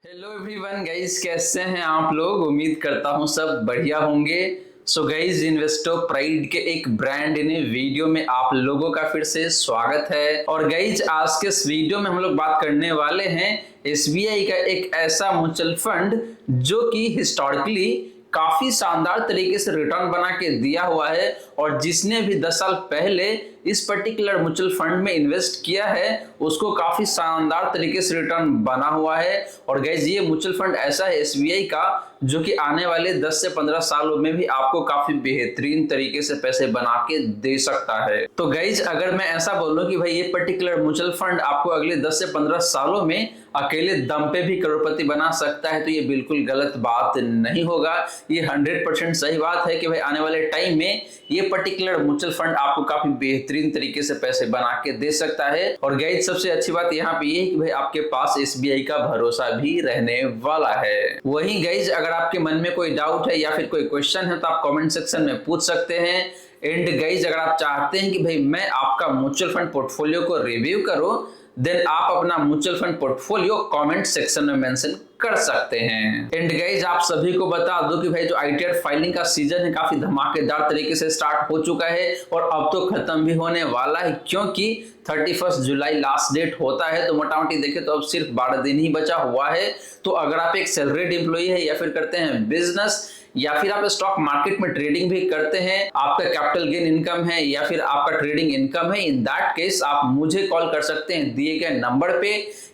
Hello everyone guys, कैसे हैं आप लोग। उम्मीद करता हूं सब बढ़िया होंगे। सो गाइस, इन्वेस्टो प्राइड के एक ब्रांड न्यू वीडियो में आप लोगों का फिर से स्वागत है। और गाइस, आज के इस वीडियो में हम लोग बात करने वाले हैं एसबीआई का एक ऐसा म्यूचुअल फंड जो कि हिस्टोरिकली काफी शानदार तरीके से रिटर्न बना के दिया हुआ है। और जिसने भी 10 साल पहले इस पर्टिकुलर म्यूचुअल फंड में इन्वेस्ट किया है उसको काफी शानदार तरीके से रिटर्न बना हुआ है। और गाइस, ये म्यूचुअल फंड ऐसा है एसबीआई का जो कि आने वाले 10 से 15 सालों में भी आपको काफी बेहतरीन तरीके से पैसे बना के दे सकता है। तो गाइस, अगर मैं ऐसा बोलूं कि भाई ये पर्टिकुलर म्यूचुअल फंड आपको अगले 10 से 15 सालों में अकेले दम पे भी करोड़पति बना सकता है, तो ये बिल्कुल गलत बात नहीं होगा। ये 100% सही बात है कि भाई आने वाले टाइम में ये पर्टिकुलर म्यूचुअल फंड आपको काफी बेहतरीन तरीके से पैसे बना के दे सकता है। और गाइस, सबसे अच्छी बात यहाँ पे ये है कि भाई आपके पास एसबीआई का भरोसा भी रहने वाला है। वहीं गाइस, अगर आपके मन में कोई डाउट है या फिर कोई क्वेश्चन है तो आप कमेंट सेक्शन में पूछ सकते हैं। एंड गाइस, अगर आप चाहते हैं कि भाई मैं आपका म्यूचुअल फंड पोर्टफोलियो को रिव्यू करूं, देन आप अपना mutual fund portfolio comment section में मेंशन कर सकते हैं। एंड गाइस, आप सभी को बता दूं कि भाई जो आईटीआर फाइलिंग का सीजन है काफी धमाकेदार तरीके से स्टार्ट हो चुका है और अब तो खत्म भी होने वाला है, क्योंकि 31 जुलाई लास्ट डेट होता है। तो मोटा मोटी देखें तो अब सिर्फ 12 दिन ही बचा हुआ है। तो अगर आप एक सैलरीड एम्प्लॉई है या फिर करते हैं बिजनेस या फिर आप स्टॉक मार्केट में ट्रेडिंग भी करते हैं, आपका कैपिटल गेन इनकम है या फिर आपका ट्रेडिंग इनकम है, इन दैट केस आप मुझे कॉल कर सकते हैं दिए गए नंबर पे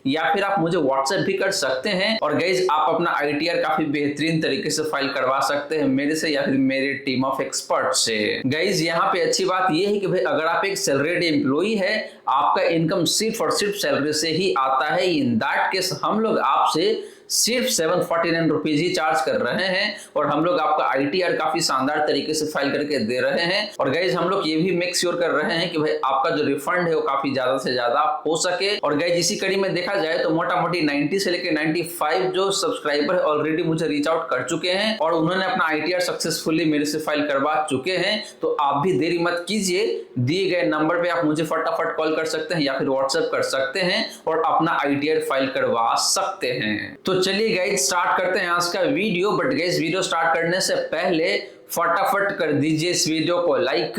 या फिर आप मुझे व्हाट्सएप भी कर सकते हैं। और गाइस, आप अपना आईटीआर काफी बेहतरीन तरीके से फाइल करवा सकते हैं मेरे से या फिर मेरे टीम ऑफ एक्सपर्ट से। गाइस, यहाँ पे अच्छी बात यह है कि भाई अगर आप एक सैलरीड एम्प्लॉई है, आपका इनकम सिर्फ और सिर्फ सैलरी से ही आता है, इन दैट केस हम लोग आपसे सिर्फ 749 रुपीज ही चार्ज कर रहे हैं और हम लोग आपका आईटीआर काफी शानदार तरीके से फाइल करके दे रहे हैं। और गाइज, हम लोग ये भी मेक श्योर कर रहे हैं कि भाई आपका जो रिफंड है वो काफी ज्यादा से ज्यादा हो सके। और गाइज, इसी कड़ी में देखा जाए तो मोटा मोटी 90 से लेकर 95 जो सब्सक्राइबर है ऑलरेडी मुझे रीच आउट कर चुके हैं और उन्होंने अपना आईटीआर सक्सेसफुली मेरे से फाइल करवा चुके हैं। तो आप भी देरी मत कीजिए, दिए गए नंबर पे आप मुझे फटाफट कॉल कर सकते हैं या फिर व्हाट्सएप कर सकते हैं और अपना आईटीआर फाइल करवा सकते हैं। तो चलिए गाइस, स्टार्ट करते हैं आज का video. But guys, video start करने से पहले फटाफट कर दीजिए इस वीडियो को लाइक।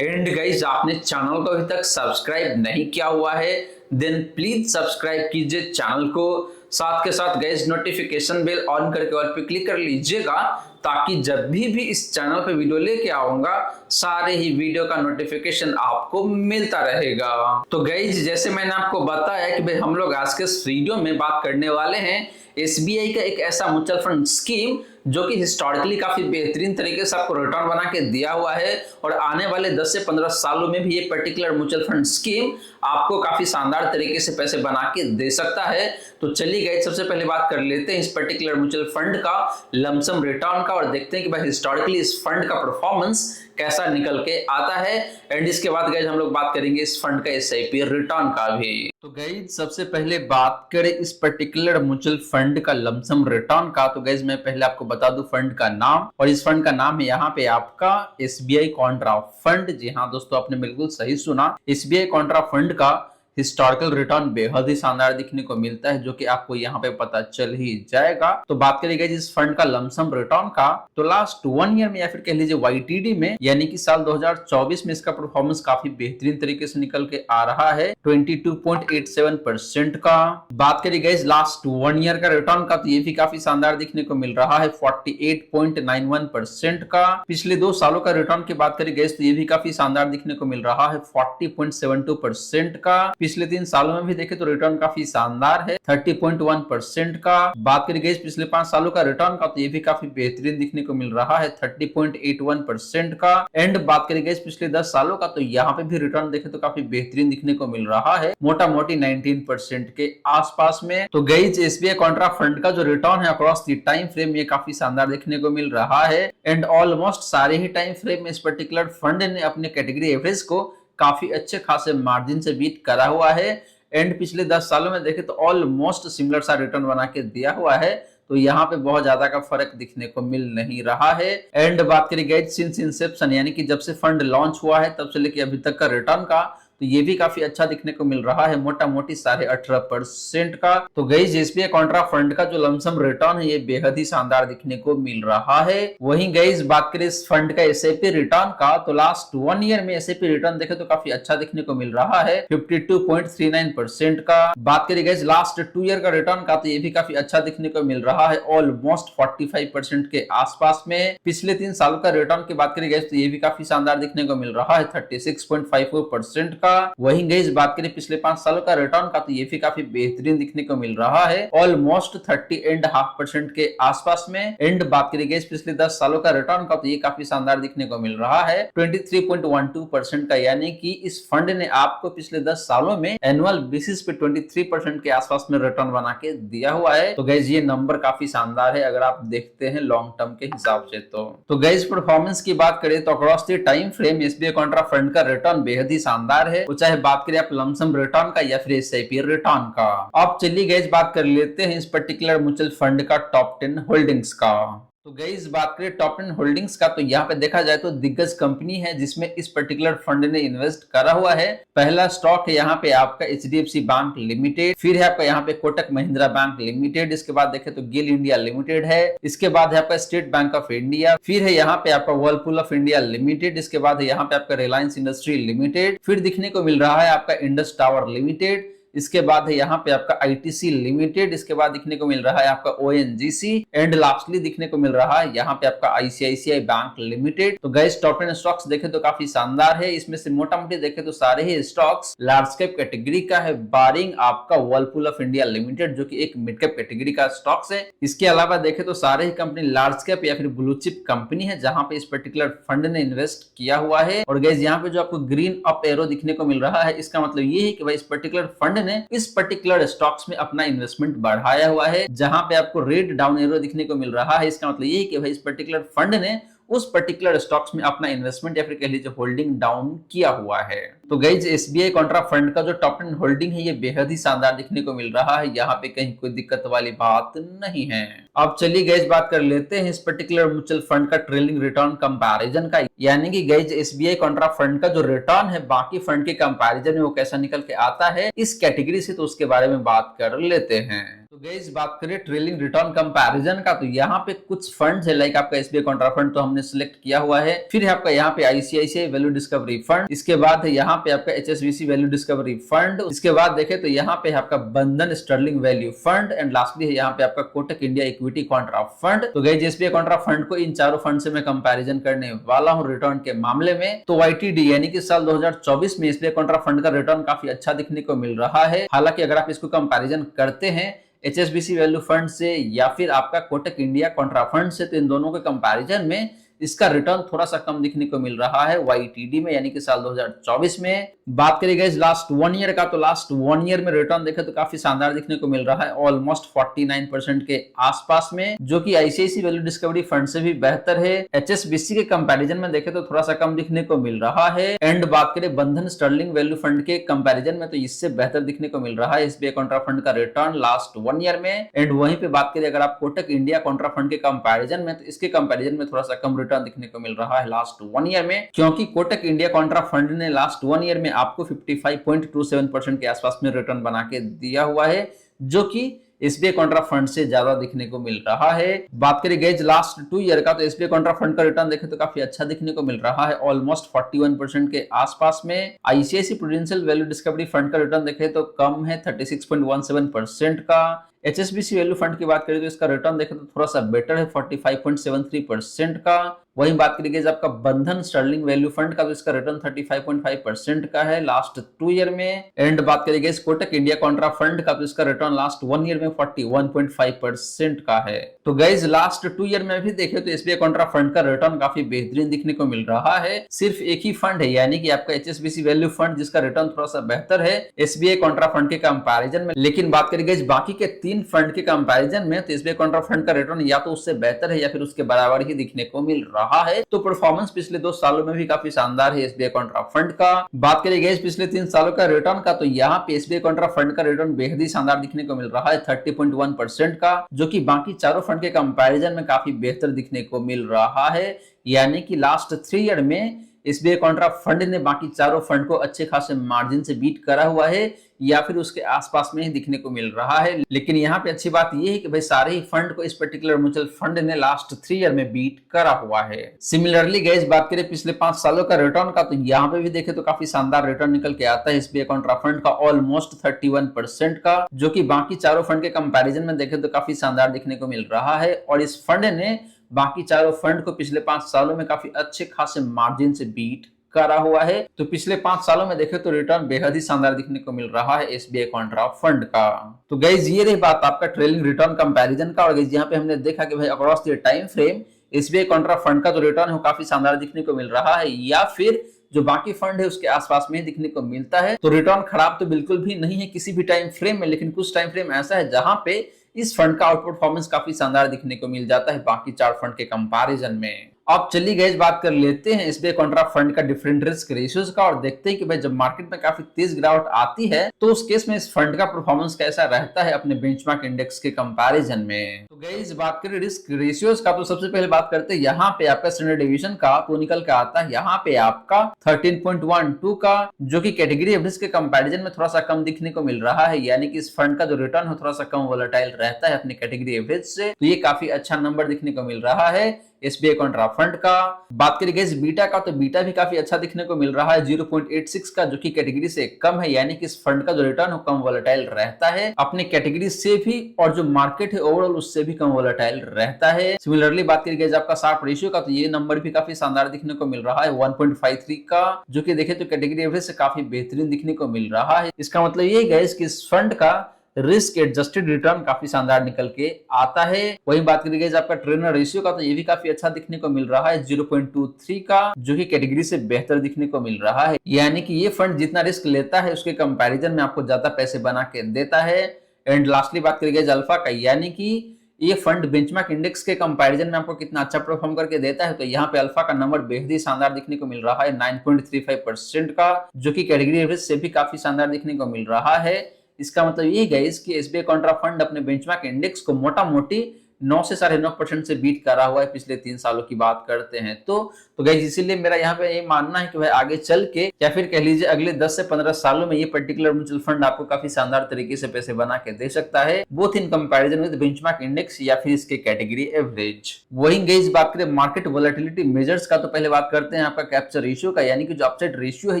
एंड गाइस, आपने चैनल को अभी तक सब्सक्राइब नहीं किया हुआ है देन प्लीज सब्सक्राइब कीजिए चैनल को। साथ के साथ गाइस, नोटिफिकेशन बेल ऑन करके ऑल पे क्लिक कर लीजिएगा ताकि जब भी इस चैनल पे वीडियो लेके आऊंगा सारे ही वीडियो का नोटिफिकेशन आपको मिलता रहेगा। तो गाइस, जैसे मैंने आपको बताया कि भाई हम लोग आज के इस वीडियो में बात करने वाले हैं एसबीआई का एक ऐसा म्यूचुअल फंड स्कीम जो कि हिस्टोरिकली काफी बेहतरीन तरीके से आपको रिटर्न बना के दिया हुआ है और आने वाले 10 से 15 सालों में भी ये पर्टिकुलर म्यूचुअल फंड स्कीम आपको काफी शानदार तरीके से पैसे बना के दे सकता है। तो चलिए गाइस, सबसे पहले बात कर लेते हैं इस पर्टिकुलर म्यूचुअल फंड का लमसम रिटर्न का और देखते हैं कि भाई हिस्टोरिकली इस फंड का परफॉर्मेंस कैसा निकल के आता है। एंड इसके बाद गाइस हम लोग बात करेंगे इस फंड का एसआईपी रिटर्न का भी। तो गाइस, सबसे पहले बात करें इस पर्टिकुलर म्यूचुअल फंड का लमसम रिटर्न का, तो गाइस मैं पहले आपको बता दूं फंड का नाम। और इस फंड का नाम है यहाँ पे आपका एसबीआई कॉन्ट्रा फंड। जी हाँ दोस्तों, आपने बिल्कुल सही सुना, एसबीआई कॉन्ट्रा फंड का हिस्टोरिकल रिटर्न बेहद ही शानदार दिखने को मिलता है जो कि आपको यहाँ पे पता चल ही जाएगा। तो बात करेंगे इस फंड का लमसम रिटर्न का, तो लास्ट 1 ईयर में या फिर कह लीजिए वाईटीडी में यानी कि साल 2024 में इसका परफॉर्मेंस काफी बेहतरीन तरीके से निकल के आ रहा है 22.87% का। बात करेंगे लास्ट 1 ईयर का रिटर्न का, तो ये भी काफी शानदार दिखने को मिल रहा है 48.91% का। पिछले 2 सालों का रिटर्न की बात करेंगे तो ये भी काफी शानदार दिखने को मिल रहा है 40.72% का। पिछले 3 सालों में भी देखें तो रिटर्न काफी शानदार है 30.1% का। बात करें पिछले 5 सालों का रिटर्न का, तो ये भी काफी बेहतरीन दिखने को मिल रहा है 30.81% का। एंड बात करें पिछले 10 सालों का, तो यहाँ पे भी रिटर्न देखें तो काफी बेहतरीन दिखने को मिल रहा है मोटा मोटी 19% के आसपास में। तो गाइस, एसबीआई कॉन्ट्रा फंड का जो रिटर्न है अक्रॉस द टाइम फ्रेम ये काफी शानदार देखने को मिल रहा है। एंड ऑलमोस्ट सारे ही टाइम फ्रेम में इस पर्टिकुलर फंड ने अपने कैटेगरी एवरेज को काफी अच्छे खासे मार्जिन से बीट करा हुआ है। एंड पिछले 10 सालों में देखें तो ऑलमोस्ट सिमिलर सा रिटर्न बना के दिया हुआ है, तो यहाँ पे बहुत ज्यादा का फर्क दिखने को मिल नहीं रहा है। एंड बात करें गाइस सिंस इंसेप्शन यानी कि जब से फंड लॉन्च हुआ है तब से लेके अभी तक का रिटर्न का, तो ये भी काफी अच्छा दिखने को मिल रहा है, मोटा मोटी 18.5% का। तो गाइस एसबीआई कॉन्ट्रा फंड का जो लमसम रिटर्न है ये बेहद ही शानदार दिखने को मिल रहा है। वहीं गाइस बात करें इस फंड का एसआईपी रिटर्न का, तो लास्ट 1 ईयर में एसआईपी रिटर्न देखे तो काफी अच्छा दिखने को मिल रहा है, 52.39% का। बात करें गाइस लास्ट 2 ईयर का रिटर्न का, तो ये भी काफी अच्छा दिखने को मिल रहा है, ऑलमोस्ट 45% के आसपास में। पिछले 3 सालों का रिटर्न की बात करें गाइस तो ये भी काफी शानदार दिखने को मिल रहा है, 36.54% का। वहीं गाइस बात करें पिछले 5 सालों का रिटर्न का, तो ये भी काफी बेहतरीन दिखने को मिल रहा है, ऑलमोस्ट 30.5% के आसपास में। एंड बात करें गाइस पिछले 10 सालों का रिटर्न का, तो ये काफी शानदार दिखने को मिल रहा है, 23.12% का। यानी कि इस फंड ने आपको पिछले 10 सालों में एनुअल बेसिस पे 23% के आसपास में रिटर्न बना के दिया हुआ है। तो गाइस ये नंबर काफी शानदार है अगर आप देखते हैं लॉन्ग टर्म के हिसाब से। तो गाइस परफॉर्मेंस की बात करें तो across the time frame SBI contra fund का रिटर्न बेहद ही शानदार है, चाहे बात करें आप लमसम रिटर्न का या फिर एसआईपी रिटर्न का। अब चलिए गाइस बात कर लेते हैं इस पर्टिकुलर म्यूचुअल फंड का टॉप 10 होल्डिंग्स का। तो गाइस बात करें टॉप 10 होल्डिंग्स का, तो यहाँ पे देखा जाए तो दिग्गज कंपनी है जिसमें इस पर्टिकुलर फंड ने इन्वेस्ट करा हुआ है। पहला स्टॉक है यहाँ पे आपका एचडीएफसी बैंक लिमिटेड, फिर है आपका यहाँ पे कोटक महिंद्रा बैंक लिमिटेड, इसके बाद देखें तो गेल इंडिया लिमिटेड है, इसके बाद है आपका स्टेट बैंक ऑफ इंडिया, फिर है यहाँ पे आपका वर्लपूल ऑफ इंडिया लिमिटेड, इसके बाद है यहाँ पे आपका रिलायंस इंडस्ट्री लिमिटेड, फिर दिखने को मिल रहा है आपका इंडस टावर लिमिटेड, इसके बाद है यहाँ पे आपका आईटीसी लिमिटेड, इसके बाद दिखने को मिल रहा है आपका ओएनजीसी, एंड लास्टली दिखने को मिल रहा है यहाँ पे आपका आईसीआईसीआई बैंक लिमिटेड। तो गाइस टॉप 10 स्टॉक्स देखे तो काफी शानदार है, इसमें से मोटा मोटी देखे तो सारे ही स्टॉक्स लार्ज कैप कैटेगरी का है, बारिंग आपका वर्लपूल ऑफ इंडिया लिमिटेड जो कि एक मिड कैप कैटेगरी का स्टॉक्स है। इसके अलावा देखे तो सारे ही कंपनी लार्ज कैप या फिर ब्लू चिप कंपनी है जहां पे इस पर्टिकुलर फंड ने इन्वेस्ट किया हुआ है। और गाइस यहाँ पे जो आपको ग्रीन अप एरो दिखने को मिल रहा है, इसका मतलब ये है कि भाई इस पर्टिकुलर फंड ने इस पर्टिकुलर स्टॉक्स में अपना इन्वेस्टमेंट बढ़ाया हुआ है। जहां पे आपको रेड डाउन एरो दिखने को मिल रहा है, इसका मतलब ये है कि भाई इस पर्टिकुलर फंड ने उस पर्टिकुलर स्टॉक्स में अपना इन्वेस्टमेंट या फिर कह लीजिए होल्डिंग डाउन किया हुआ है। तो गाइज एसबीआई कॉन्ट्रा फंड का जो टॉप 10 होल्डिंग है ये बेहद ही शानदार दिखने को मिल रहा है, यहाँ पे कहीं कोई दिक्कत वाली बात नहीं है। अब चलिए गाइज बात कर लेते हैं इस पर्टिकुलर म्यूचुअल फंड का ट्रेलिंग रिटर्न कंपैरिजन का, यानी कि गाइज एसबीआई कॉन्ट्रा फंड का जो रिटर्न है बाकी फंड के कंपैरिजन में वो कैसा निकल के आता है इस कैटेगरी से, तो उसके बारे में बात कर लेते हैं। तो गाइस बात करें ट्रेलिंग रिटर्न कंपैरिजन का, तो यहाँ पे कुछ फंड्स है लाइक आपका एसबीआई कॉन्ट्रा फंड तो हमने सिलेक्ट किया हुआ है, फिर है आपका यहाँ पे आईसीआईसीआई वैल्यू डिस्कवरी फंड, इसके बाद है यहाँ पे आपका एचएसबीसी वैल्यू डिस्कवरी फंड, इसके बाद देखे तो यहाँ पे है आपका Bandhan sterling value fund, and lastly है यहाँ पे आपका Kotak India equity contra fund. तो गाइस एसबीआई कॉन्ट्रा फंड को इन चारों फंड से मैं कंपैरिजन करने वाला हूँ रिटर्न के मामले में। तो वाईटीडी यानी कि साल 2024 में एसबीआई कॉन्ट्रा फंड का रिटर्न काफी अच्छा दिखने को मिल रहा है। हालांकि अगर आप इसको कंपैरिजन करते हैं एचएसबीसी वैल्यू फंड से या फिर आपका कोटक इंडिया कॉन्ट्रा फंड से, तो इन दोनों के कंपैरिजन में इसका रिटर्न थोड़ा सा कम दिखने को मिल रहा है वाईटीडी में, यानी कि साल 2024 में। बात करें गाइस लास्ट 1 ईयर का, तो लास्ट 1 ईयर में रिटर्न देखे तो काफी शानदार दिखने को मिल रहा है, ऑलमोस्ट 49% के आसपास में, जो कि आईसीआईसी वैल्यू डिस्कवरी फंड से भी बेहतर है। एचएसबीसी के कंपैरिजन में देखे तो थोड़ा सा कम दिखने को मिल रहा है। एंड बात करें बंधन स्टर्लिंग वैल्यू फंड के कंपैरिजन में, तो इससे बेहतर दिखने को मिल रहा है एसबीआई कॉन्ट्रा फंड का रिटर्न लास्ट 1 ईयर में। एंड वहीं पे बात करें अगर आप कोटक इंडिया कॉन्ट्रा फंड के कंपैरिजन में, तो इसके कंपैरिजन में थोड़ा सा कम रिटर्न दिखने को मिल रहा है लास्ट 1 ईयर में, क्योंकि कोटक इंडिया कॉन्ट्रा फंड ने लास्ट 1 ईयर में आपको 55.27% के आसपास में रिटर्न बना के दिया हुआ है, जो कि एसबीआई कॉन्ट्रा फंड से ज्यादा दिखने को मिल रहा है। बात करें गाइस लास्ट 2 ईयर का, तो एसबीआई कॉन्ट्रा फंड का रिटर्न देखें तो काफी अच्छा दिखने को मिल रहा है, ऑलमोस्ट 41% के आसपास में। ICICI prudential value discovery fund का रिटर्न देखें तो कम है 36.17% का। एचएसबीसी वैल्यू फंड की बात करें तो इसका रिटर्न देखें तो थोड़ा सा बेटर है 45.73% का। वहीं बात करिए आपका बंधन स्टर्लिंग वैल्यू फंड का, तो इसका रिटर्न 35.5% का है लास्ट 2 ईयर में। एंड बात करिए कोटक इंडिया कॉन्ट्रा फंड का, तो इसका रिटर्न लास्ट 1 ईयर में 41.5% का है। तो गाइज लास्ट 2 ईयर में भी देखे तो एसबीआई कॉन्ट्रा फंड का रिटर्न काफी बेहतरीन दिखने को मिल रहा है। सिर्फ एक ही फंड है, यानी कि आपका एचएसबीसी वैल्यू फंड, जिसका रिटर्न थोड़ा सा बेहतर है एसबीआई कॉन्ट्रा फंड के कंपैरिजन में। लेकिन बात करिए बाकी के 3 फंड के कंपैरिजन में, तो एसबीआई कॉन्ट्रा फंड का रिटर्न या तो उससे बेहतर है या फिर उसके बराबर ही दिखने को मिल रहा है। तो परफॉर्मेंस पिछले 2 सालों में भी काफी शानदार है एसबीआई कॉन्ट्रा फंड का। बात करिए गाइस पिछले 3 सालों का रिटर्न का, तो यहाँ पे एसबीआई कॉन्ट्रा फंड का रिटर्न बेहद ही शानदार दिखने को मिल रहा है 30.1% का, जो कि बाकी चारों फंड के कंपैरिजन में काफी बेहतर दिखने को मिल रहा है। यानी कि लास्ट 3 ईयर में एसबीआई कॉन्ट्रा फंड ने बाकी चारों फंड को अच्छे खासे मार्जिन से बीट करा हुआ है या फिर उसके आसपास में ही दिखने को मिल रहा है। लेकिन यहाँ पे अच्छी बात यह है कि भाई सारे ही फंड को इस पर्टिकुलर म्यूचुअल फंड ने लास्ट 3 ईयर में बीट करा हुआ है। सिमिलरली गाइस बात करें पिछले 5 सालों का रिटर्न का, तो यहाँ पे भी देखे तो काफी शानदार रिटर्न निकल के आता है एसबीआई कॉन्ट्रा फंड का, ऑलमोस्ट 31% का, जो कि बाकी चारों फंड के कंपैरिजन में देखे तो काफी शानदार दिखने को मिल रहा है। और इस फंड ने बाकी चारों फंड को पिछले 5 सालों में काफी अच्छे खासे मार्जिन से बीट करा हुआ है। तो पिछले 5 सालों में देखे तो रिटर्न बेहद ही शानदार दिखने को मिल रहा है एसबीआई कॉन्ट्रा फंड का। तो गाइस ये रही बात आपका ट्रेलिंग रिटर्न कंपैरिजन का। और गाइस यहाँ पे हमने देखा कि भाई across the time frame SBI contra fund का जो रिटर्न है काफी शानदार दिखने को मिल रहा है, या फिर जो बाकी फंड है उसके आसपास में दिखने को मिलता है। तो रिटर्न खराब तो बिल्कुल भी नहीं है किसी भी टाइम फ्रेम में, लेकिन कुछ टाइम फ्रेम ऐसा है जहां पे इस फंड का आउट परफॉर्मेंस काफी शानदार दिखने को मिल जाता है बाकी 4 फंड के कंपैरिजन में। अब चलिए गाइस बात कर लेते हैं एसबीआई कॉन्ट्रा फंड का डिफरेंट रिस्क रेशियोज का, और देखते हैं कि भाई जब मार्केट में काफी तेज गिरावट आती है तो उस केस में इस फंड का परफॉर्मेंस कैसा रहता है अपने बेंचमार्क इंडेक्स के कंपैरिजन में। तो गाइस बात करें रिस्क रेशियोज का, तो सबसे पहले बात करते हैं यहाँ पे आपका स्टैंडर्ड डेविएशन का, तो निकल के आता है यहाँ पे आपका 13.12 का, जो कि कैटेगरी एवरेज के कंपैरिजन में थोड़ा सा कम दिखने को मिल रहा है, यानी कि इस फंड का जो रिटर्न है थोड़ा सा कम वोलेटाइल रहता है अपने कैटेगरी एवरेज से। तो ये काफी अच्छा नंबर दिखने को मिल रहा है एसबीआई कॉन्ट्रा फंड का। बात करें गाइस बीटा का, तो बीटा भी काफी अच्छा दिखने को मिल रहा है 0.86 का, जो कि कैटेगरी से कम है, यानी कि इस फंड का जो रिटर्न है कम वोलेटाइल रहता है अपने कैटेगरी से भी, और जो मार्केट है ओवरऑल उससे भी कम वोलेटाइल रहता है। सिमिलरली बात करें गाइस आपका शार्प रेशियो का, तो ये नंबर भी काफी शानदार दिखने को मिल रहा है 1.53 का, जो कि देखे तो कैटेगरी एवरेज से काफी बेहतरीन दिखने को मिल रहा है। इसका मतलब ये गाइस कि इस फंड का रिस्क एडजस्टेड रिटर्न काफी शानदार निकल के आता है। वही बात करिए आपका ट्रेनर रेशियो का, तो ये भी काफी अच्छा दिखने को मिल रहा है 0.23 का, जो कि कैटेगरी से बेहतर दिखने को मिल रहा है, यानी कि ये फंड जितना रिस्क लेता है उसके कंपैरिजन में आपको ज्यादा पैसे बना के देता है। एंड लास्टली बात करिए अल्फा का, यानी कि ये फंड बेंचमार्क इंडेक्स के कंपैरिजन में आपको कितना अच्छा परफॉर्म करके देता है। तो यहाँ पे अल्फा का नंबर बेहद ही शानदार दिखने को मिल रहा है 9.35% का, जो कि कैटेगरी एवरेज से भी काफी शानदार दिखने को मिल रहा है। इसका मतलब ये गाइस कि एसबीआई कॉन्ट्रा फंड अपने बेंचमार्क इंडेक्स को मोटा मोटी 9 से 9.5% से बीट करा हुआ है पिछले 3 सालों की बात करते हैं। तो गाइस इसीलिए मेरा यहाँ पे ये मानना है कि भाई आगे चल के या फिर कह लीजिए अगले 10 से 15 सालों में ये पर्टिकुलर म्यूचुअल फंड आपको काफी शानदार तरीके से पैसे बना के दे सकता है, both in comparison with benchmark index या फिर इसके कैटेगरी एवरेज। वही गाइस बात करें मार्केट वोलेटिलिटी मेजर्स का, तो पहले बात करते हैं आपका कैप्चर रेशियो का, यानी कि जो अपसाइड रेशियो है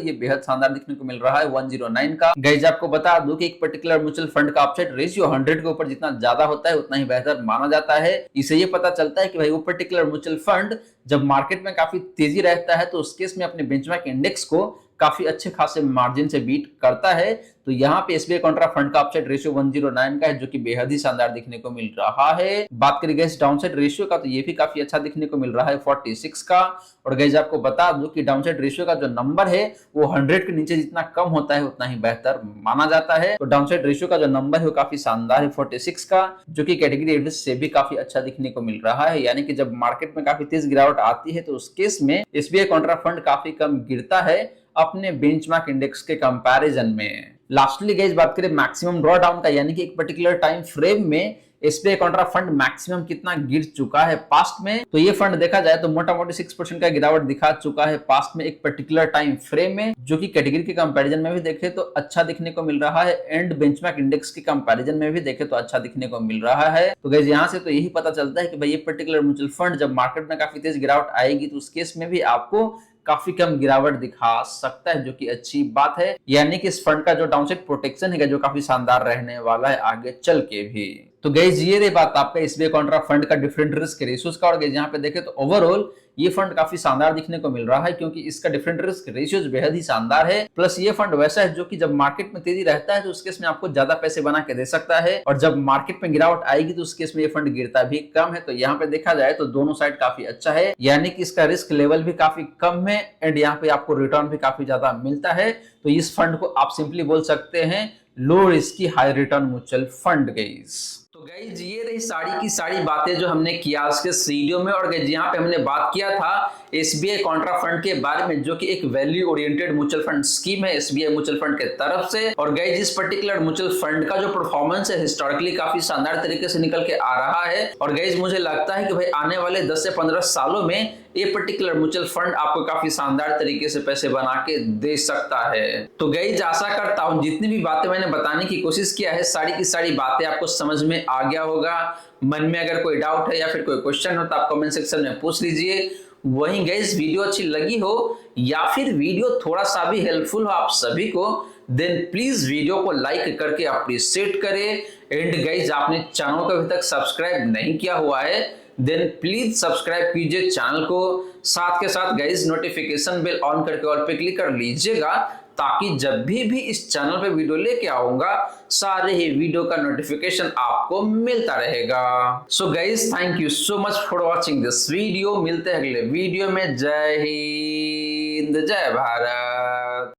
ये बेहद शानदार दिखने को मिल रहा है 109 का। गाइस आपको बता दूं कि एक पर्टिकुलर म्यूचुअल फंड का अपसाइड रेशियो 100 के ऊपर जितना ज्यादा होता है उतना ही बेहतर माना जाता है। इसे ये पता चलता है कि भाई वो पर्टिकुलर म्यूचुअल फंड जब मार्केट में काफी तेजी रहता है तो उस केस में अपने बेंचमार्क इंडेक्स को काफी अच्छे खासे मार्जिन से बीट करता है। तो यहाँ पे एसबीआई कॉन्ट्रा फंड का अपसाइड रेशियो 109 का है, जो कि बेहद ही शानदार दिखने को मिल रहा है। बात करें गाइस डाउनसाइड रेशियो का, तो ये भी काफी अच्छा दिखने को मिल रहा है 46 का। और गाइस आपको बता दूं कि डाउनसाइड रेशियो का जो नंबर है वो 100 के नीचे जितना कम होता है उतना ही बेहतर माना जाता है। तो डाउनसाइड रेशियो का जो नंबर है वो काफी शानदार है 46 का, जो कि कैटेगरी एवरेज से भी काफी अच्छा दिखने को मिल रहा है, यानी कि जब मार्केट में काफी तेज गिरावट आती है तो उस केस में एसबीआई कॉन्ट्रा फंड काफी कम गिरता है अपने बेंचमार्क इंडेक्स के कंपैरिजन में। लास्टली गाइस बात करें मैक्सिमम ड्रॉ डाउन का, यानी कि एक पर्टिकुलर टाइम फ्रेम में एसबीआई कॉन्ट्रा फंड मैक्सिमम कितना गिर चुका है पास्ट में, तो ये फंड देखा जाए तो मोटा मोटी 6% का गिरावट दिखा चुका है पास्ट में एक पर्टिकुलर टाइम फ्रेम में, जो कि कैटेगरी के कंपैरिजन में भी देखे तो अच्छा दिखने को मिल रहा है एंड बेंचमार्क इंडेक्स के कंपैरिजन में भी देखे तो अच्छा दिखने को मिल रहा है। तो गाइस यहाँ से तो यही पता चलता है कि भाई ये पर्टिकुलर म्यूचुअल फंड जब मार्केट में काफी तेज गिरावट आएगी तो उस केस में भी आपको काफी कम गिरावट दिखा सकता है, जो कि अच्छी बात है, यानी कि इस फंड का जो डाउनसाइड प्रोटेक्शन है जो काफी शानदार रहने वाला है आगे चल के भी। तो गाइस ये रही बात आपका एसबीआई कॉन्ट्रा फंड का डिफरेंट रिस्क रेशियोज का। और गाइस यहाँ पे देखे तो ओवरऑल ये फंड काफी शानदार दिखने को मिल रहा है, क्योंकि इसका डिफरेंट रिस्क रेशियोज बेहद ही शानदार है। प्लस ये फंड वैसा है जो कि जब मार्केट में तेजी रहता है तो उस केस में आपको ज्यादा पैसे बना के दे सकता है, और जब मार्केट में गिरावट आएगी तो उस केस में ये फंड गिरता भी कम है। तो यहाँ पे देखा जाए तो दोनों साइड काफी अच्छा है, यानी कि इसका रिस्क लेवल भी काफी कम है एंड यहाँ पे आपको रिटर्न भी काफी ज्यादा मिलता है। तो इस फंड को आप सिंपली बोल सकते हैं low risky high return mutual fund guys. तो गाइज ये रही सारी की सारी बातें जो हमने किया आज के इस वीडियो में। और गाइज यहाँ पे हमने बात किया था एसबीआई कॉन्ट्रा फंड के बारे में, जो कि एक value oriented mutual fund scheme है एसबीआई म्यूचुअल फंड के तरफ से। और गाइज इस पर्टिकुलर म्यूचुअल फंड का जो परफॉर्मेंस है हिस्टोरिकली काफी शानदार तरीके से निकल के आ रहा है। और गाइज मुझे लगता है कि भाई आने वाले 10 से 15 सालों में ये पर्टिकुलर म्यूचुअल फंड आपको काफी शानदार तरीके से पैसे बना के दे सकता है। तो गाइज आशा करता हूं जितनी भी बातें मैंने बताने की कोशिश किया है सारी की सारी बातें आपको समझ में आ गया होगा। मन में अगर कोई डाउट है या फिर कोई क्वेश्चन हो तो आप कमेंट सेक्शन में पूछ लीजिए। वहीं गाइज वीडियो अच्छी लगी हो या फिर वीडियो थोड़ा सा भी हेल्पफुल हो आप सभी को, देन प्लीज वीडियो को लाइक करके अप्रिशिएट करें। एंड गाइज आपने चैनल को अभी तक सब्सक्राइब नहीं किया हुआ है देन प्लीज सब्सक्राइब कीजिए चैनल को। साथ के साथ गाइज नोटिफिकेशन बेल ऑन करके ऑल पे क्लिक कर लीजिएगा, ताकि जब भी इस चैनल पे वीडियो लेके आऊंगा सारे ही वीडियो का नोटिफिकेशन आपको मिलता रहेगा। So guys thank you so much for watching this video. मिलते हैं अगले वीडियो में। जय हिंद, जय भारत।